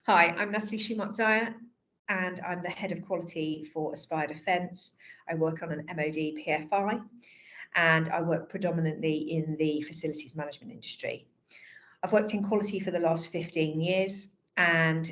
Hi, I'm Natalie Shoemark-Dyer and I'm the Head of Quality for Aspire Defence. I work on an MOD PFI and I work predominantly in the facilities management industry. I've worked in quality for the last 15 years, and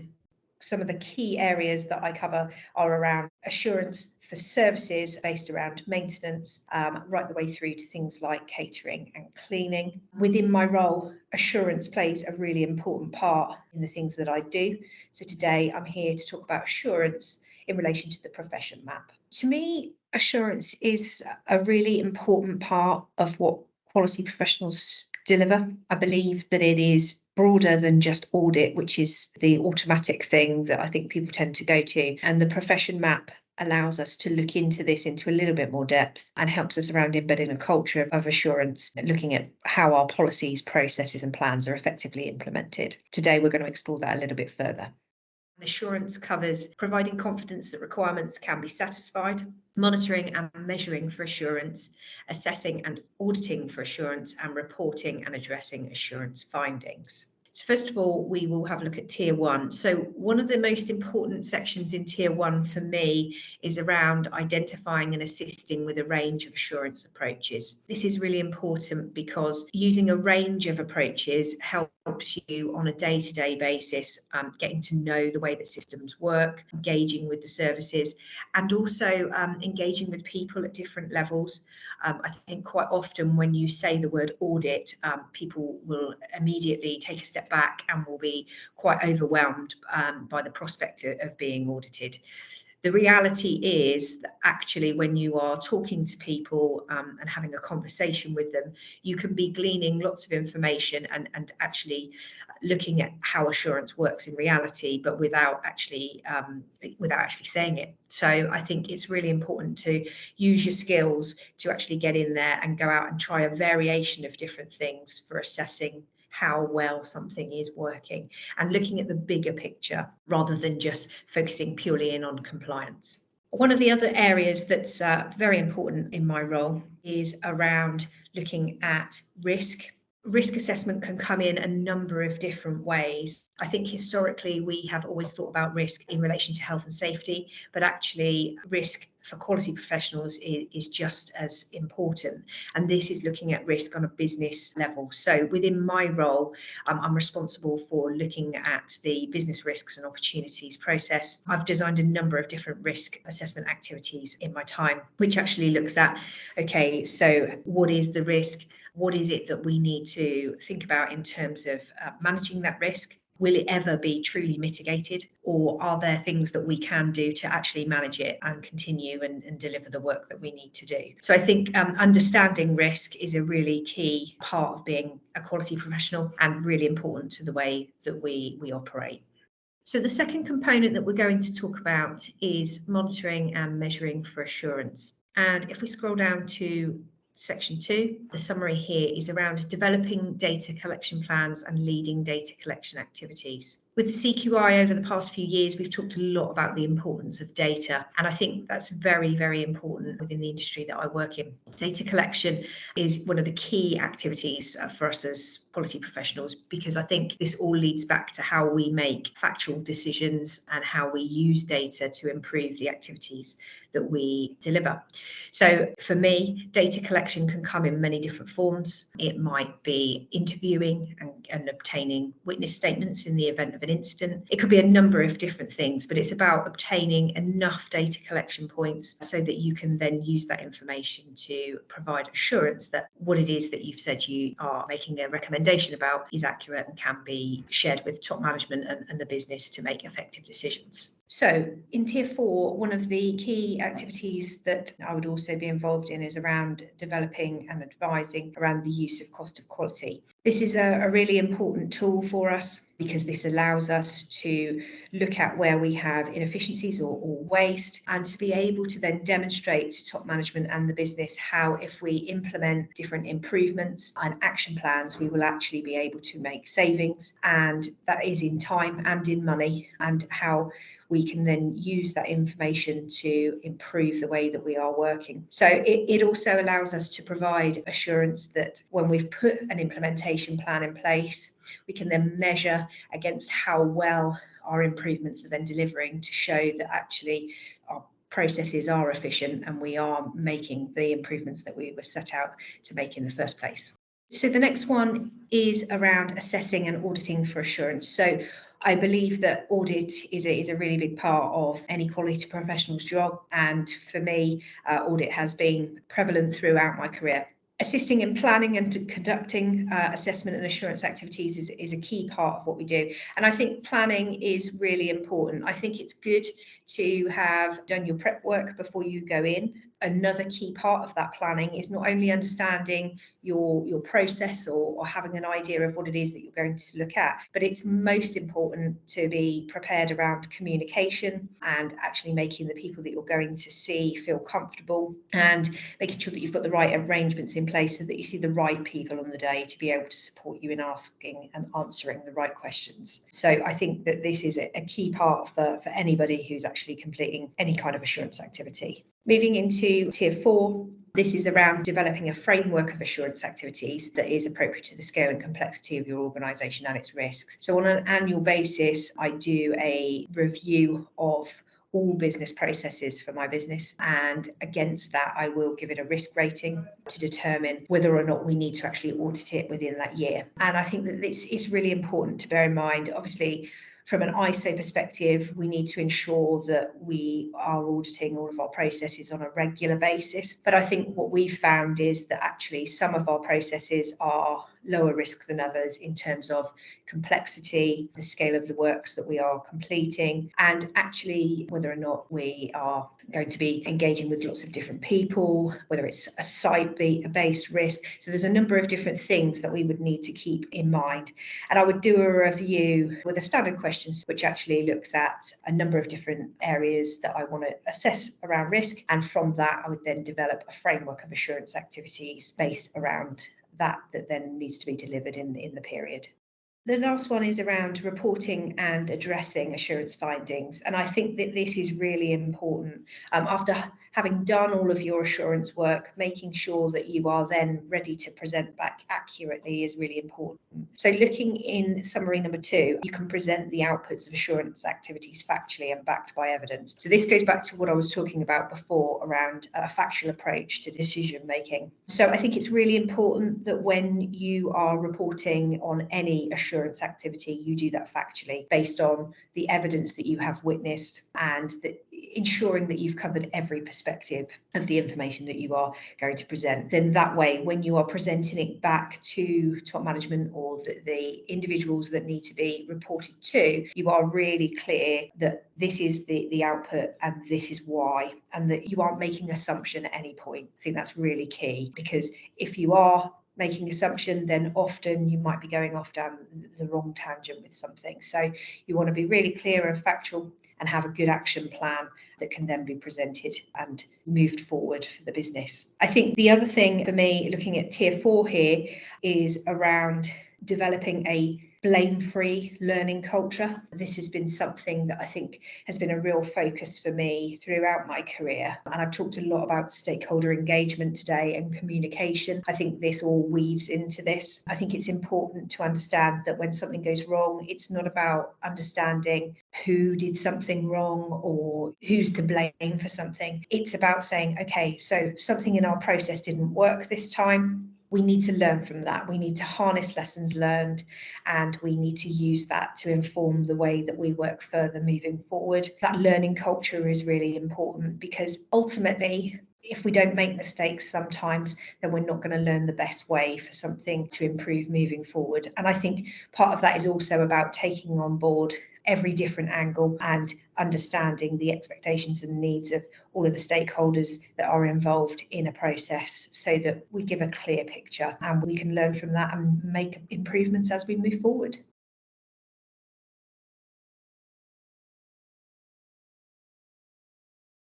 some of the key areas that I cover are around assurance for services based around maintenance, right the way through to things like catering and cleaning. Within my role, assurance plays a really important part in the things that I do. So today I'm here to talk about assurance in relation to the profession map. To me, assurance is a really important part of what quality professionals deliver. I believe that it is broader than just audit, which is the automatic thing that I think people tend to go to. And the profession map allows us to look into this into a little bit more depth and helps us around embedding a culture of assurance, looking at how our policies, processes and plans are effectively implemented. Today, we're going to explore that a little bit further. Assurance covers providing confidence that requirements can be satisfied, monitoring and measuring for assurance, assessing and auditing for assurance, and reporting and addressing assurance findings. So first of all, we will have a look at Tier 1. So one of the most important sections in Tier 1 for me is around identifying and assisting with a range of assurance approaches. This is really important because using a range of approaches helps you on a day-to-day basis, getting to know the way that systems work, engaging with the services, and also engaging with people at different levels. I think quite often when you say the word audit, people will immediately take a step back and will be quite overwhelmed by the prospect of being audited. The reality is that actually when you are talking to people and having a conversation with them, you can be gleaning lots of information and actually looking at how assurance works in reality, but without actually saying it. So I think it's really important to use your skills to actually get in there and go out and try a variation of different things for assessing how well something is working and looking at the bigger picture rather than just focusing purely in on compliance. One of the other areas that's very important in my role is around looking at risk. Risk assessment can come in a number of different ways. I think historically we have always thought about risk in relation to health and safety, but actually risk for quality professionals is just as important. And this is looking at risk on a business level. So within my role, I'm responsible for looking at the business risks and opportunities process. I've designed a number of different risk assessment activities in my time, which actually looks at, okay, so what is the risk? What is it that we need to think about in terms of managing that risk? Will it ever be truly mitigated? Or are there things that we can do to actually manage it and continue and deliver the work that we need to do? So I think understanding risk is a really key part of being a quality professional and really important to the way that we operate. So the second component that we're going to talk about is monitoring and measuring for assurance. And if we scroll down to Section 2, the summary here is around developing data collection plans and leading data collection activities. With the CQI over the past few years, we've talked a lot about the importance of data, and I think that's very, very important within the industry that I work in. Data collection is one of the key activities for us as quality professionals, because I think this all leads back to how we make factual decisions and how we use data to improve the activities that we deliver. So for me, data collection can come in many different forms. It might be interviewing and obtaining witness statements in the event of an incident. It could be a number of different things, but it's about obtaining enough data collection points so that you can then use that information to provide assurance that what it is that you've said you are making a recommendation about is accurate and can be shared with top management and the business to make effective decisions. So in Tier 4, one of the key activities that I would also be involved in is around developing and advising around the use of cost of quality. This is a really important tool for us because this allows us to look at where we have inefficiencies or waste, and to be able to then demonstrate to top management and the business how, if we implement different improvements and action plans, we will actually be able to make savings, and that is in time and in money, and how we can then use that information to improve the way that we are working. So it also allows us to provide assurance that when we've put an implementation plan in place, we can then measure against how well our improvements are then delivering to show that actually our processes are efficient and we are making the improvements that we were set out to make in the first place. So the next one is around assessing and auditing for assurance. So I believe that audit is a really big part of any quality professional's job, and for me, audit has been prevalent throughout my career. Assisting in planning and conducting assessment and assurance activities is a key part of what we do. And I think planning is really important. I think it's good to have done your prep work before you go in. Another key part of that planning is not only understanding your process or having an idea of what it is that you're going to look at, but it's most important to be prepared around communication and actually making the people that you're going to see feel comfortable and making sure that you've got the right arrangements in place so that you see the right people on the day to be able to support you in asking and answering the right questions. So I think that this is a key part for anybody who's actually completing any kind of assurance activity. Moving into Tier 4, this is around developing a framework of assurance activities that is appropriate to the scale and complexity of your organisation and its risks. So on an annual basis, I do a review of all business processes for my business, and against that I will give it a risk rating to determine whether or not we need to actually audit it within that year. And I think that it's really important to bear in mind, obviously, from an ISO perspective, we need to ensure that we are auditing all of our processes on a regular basis. But I think what we've found is that actually some of our processes are lower risk than others in terms of complexity, the scale of the works that we are completing, and actually whether or not we are going to be engaging with lots of different people, whether it's a site-based risk. So there's a number of different things that we would need to keep in mind. And I would do a review with a standard questions, which actually looks at a number of different areas that I want to assess around risk. And from that, I would then develop a framework of assurance activities based around that then needs to be delivered in the period. The last one is around reporting and addressing assurance findings. And I think that this is really important. After having done all of your assurance work, making sure that you are then ready to present back accurately is really important. So looking in summary number 2, you can present the outputs of assurance activities factually and backed by evidence. So this goes back to what I was talking about before around a factual approach to decision making. So I think it's really important that when you are reporting on any assurance activity, you do that factually based on the evidence that you have witnessed, and that ensuring that you've covered every perspective of the information that you are going to present. Then that way, when you are presenting it back to top management or the individuals that need to be reported to, you are really clear that this is the output and this is why, and that you aren't making assumption at any point. I think that's really key, because if you are making assumption, then often you might be going off down the wrong tangent with something. So you want to be really clear and factual and have a good action plan that can then be presented and moved forward for the business. I think the other thing for me, looking at Tier 4 here, is around developing a blame-free learning culture. This has been something that I think has been a real focus for me throughout my career. And I've talked a lot about stakeholder engagement today and communication. I think this all weaves into this. I think it's important to understand that when something goes wrong, it's not about understanding who did something wrong or who's to blame for something. It's about saying, okay, so something in our process didn't work this time. We need to learn from that. We need to harness lessons learned, and we need to use that to inform the way that we work further moving forward. That learning culture is really important, because ultimately, if we don't make mistakes sometimes, then we're not going to learn the best way for something to improve moving forward. And I think part of that is also about taking on board every different angle and understanding the expectations and needs of all of the stakeholders that are involved in a process, so that we give a clear picture and we can learn from that and make improvements as we move forward.